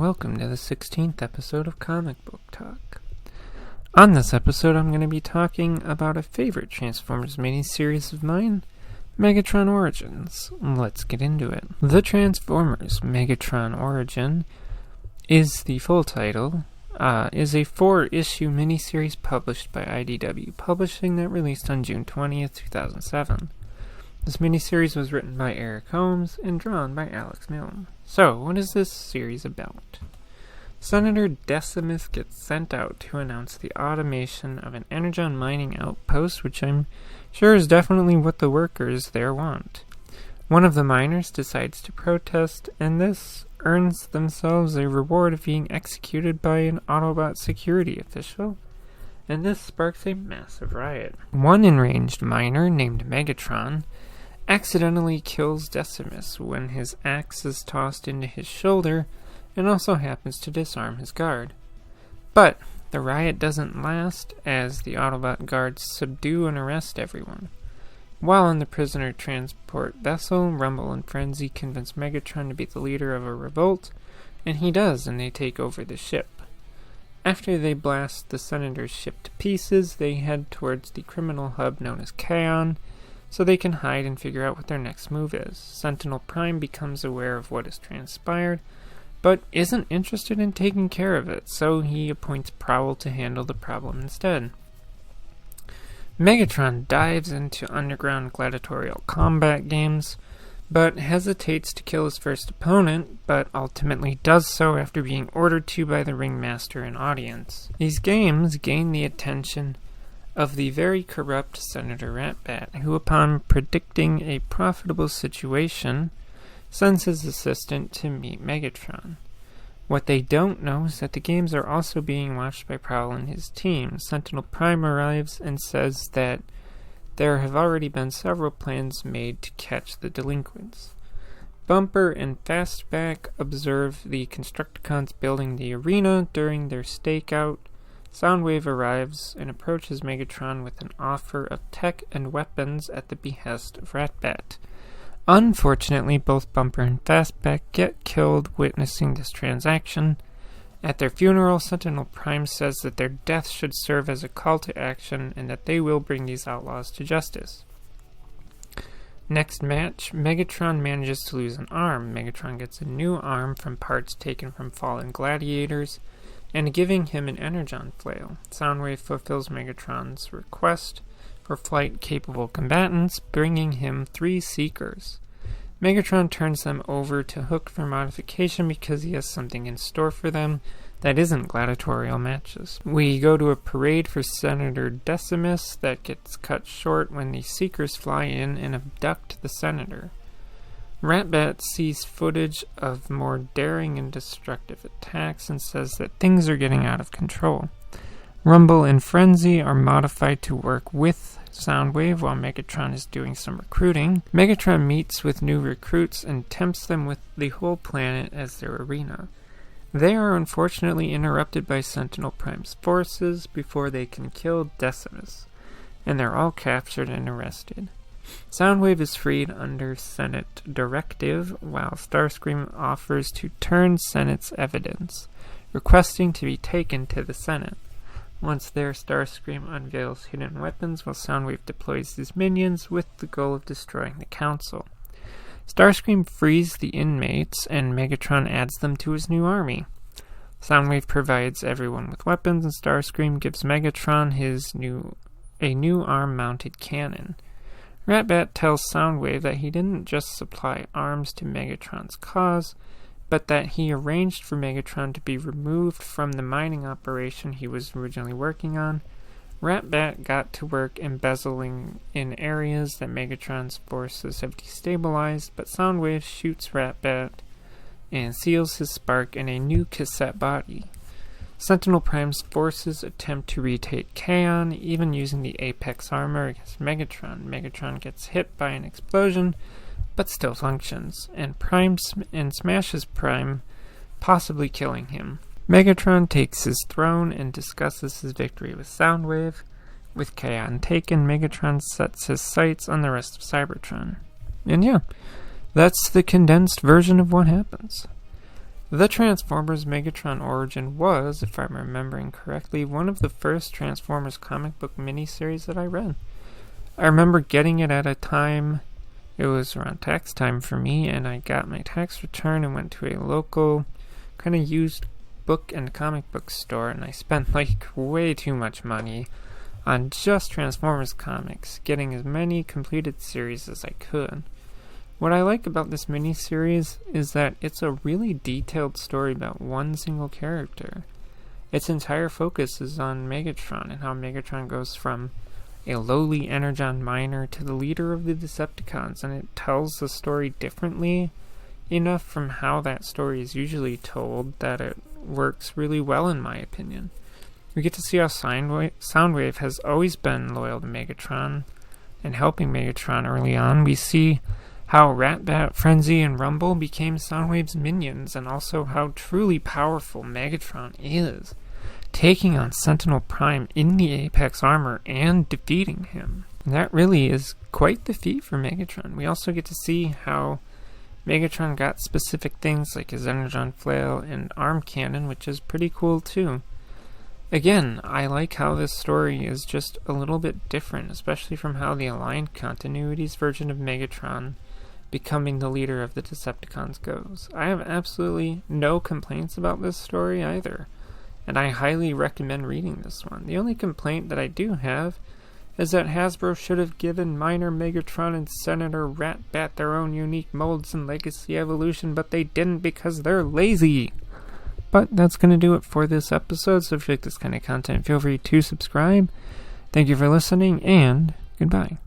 welcome to the 16th episode of Comic Book Talk. On this episode, I'm going to be talking about a favorite Transformers miniseries of mine, Megatron Origins. Let's get into it. The Transformers Megatron Origin is the full title, is a 4-issue miniseries published by IDW Publishing that released on June 20th, 2007. This miniseries was written by Eric Holmes and drawn by Alex Milne. So, what is this series about? Senator Decimus gets sent out to announce the automation of an energon mining outpost, which I'm sure is definitely what the workers there want. One of the miners decides to protest, and this earns themselves a reward of being executed by an Autobot security official, and this sparks a massive riot. One enraged miner named Megatron accidentally kills Decimus when his axe is tossed into his shoulder and also happens to disarm his guard. But the riot doesn't last as the Autobot guards subdue and arrest everyone. While on the prisoner transport vessel, Rumble and Frenzy convince Megatron to be the leader of a revolt, and he does, and they take over the ship. After they blast the Senator's ship to pieces, they head towards the criminal hub known as Kaon, so they can hide and figure out what their next move is. Sentinel Prime becomes aware of what has transpired, but isn't interested in taking care of it, so he appoints Prowl to handle the problem instead. Megatron dives into underground gladiatorial combat games, but hesitates to kill his first opponent, but ultimately does so after being ordered to by the ringmaster and audience. These games gain the attention of the very corrupt Senator Ratbat, who, upon predicting a profitable situation, sends his assistant to meet Megatron. What they don't know is that the games are also being watched by Prowl and his team. Sentinel Prime arrives and says that there have already been several plans made to catch the delinquents. Bumper and Fastback observe the Constructicons building the arena during their stakeout. Soundwave arrives and approaches Megatron with an offer of tech and weapons at the behest of Ratbat. Unfortunately, both Bumper and Fastback get killed witnessing this transaction. At their funeral, Sentinel Prime says that their deaths should serve as a call to action and that they will bring these outlaws to justice. Next match, Megatron manages to lose an arm. Megatron gets a new arm from parts taken from fallen gladiators, and giving him an energon flail. Soundwave fulfills Megatron's request for flight-capable combatants, bringing him 3 Seekers. Megatron turns them over to Hook for modification because he has something in store for them that isn't gladiatorial matches. We go to a parade for Senator Decimus that gets cut short when the Seekers fly in and abduct the Senator. Ratbat sees footage of more daring and destructive attacks and says that things are getting out of control. Rumble and Frenzy are modified to work with Soundwave while Megatron is doing some recruiting. Megatron meets with new recruits and tempts them with the whole planet as their arena. They are unfortunately interrupted by Sentinel Prime's forces before they can kill Decimus, and they're all captured and arrested. Soundwave is freed under Senate directive, while Starscream offers to turn Senate's evidence, requesting to be taken to the Senate. Once there, Starscream unveils hidden weapons while Soundwave deploys his minions with the goal of destroying the Council. Starscream frees the inmates, and Megatron adds them to his new army. Soundwave provides everyone with weapons, and Starscream gives Megatron a new arm-mounted cannon. Ratbat tells Soundwave that he didn't just supply arms to Megatron's cause, but that he arranged for Megatron to be removed from the mining operation he was originally working on. Ratbat got to work embezzling in areas that Megatron's forces have destabilized, but Soundwave shoots Ratbat and seals his spark in a new cassette body. Sentinel Prime's forces attempt to retake Kaon, even using the Apex armor against Megatron. Megatron gets hit by an explosion, but still functions, and smashes Prime, possibly killing him. Megatron takes his throne and discusses his victory with Soundwave. With Kaon taken, Megatron sets his sights on the rest of Cybertron. And yeah, that's the condensed version of what happens. The Transformers Megatron Origin was, if I'm remembering correctly, one of the first Transformers comic book miniseries that I read. I remember getting it at a time, it was around tax time for me, and I got my tax return and went to a local kind of used book and comic book store, and I spent like way too much money on just Transformers comics, getting as many completed series as I could. What I like about this miniseries is that it's a really detailed story about one single character. Its entire focus is on Megatron and how Megatron goes from a lowly Energon miner to the leader of the Decepticons, and it tells the story differently enough from how that story is usually told that it works really well, in my opinion. We get to see how Soundwave has always been loyal to Megatron and helping Megatron early on. We see how Ratbat, Frenzy, and Rumble became Soundwave's minions, and also how truly powerful Megatron is, taking on Sentinel Prime in the Apex armor and defeating him. And that really is quite the feat for Megatron. We also get to see how Megatron got specific things like his Energon Flail and Arm Cannon, which is pretty cool too. Again, I like how this story is just a little bit different, especially from how the Aligned Continuities version of Megatron becoming the leader of the Decepticons goes. I have absolutely no complaints about this story either, and I highly recommend reading this one. The only complaint that I do have is that Hasbro should have given Miner, Megatron, and Senator Ratbat their own unique molds and legacy evolution, but they didn't because they're lazy. But that's going to do it for this episode, so if you like this kind of content, feel free to subscribe. Thank you for listening, and goodbye.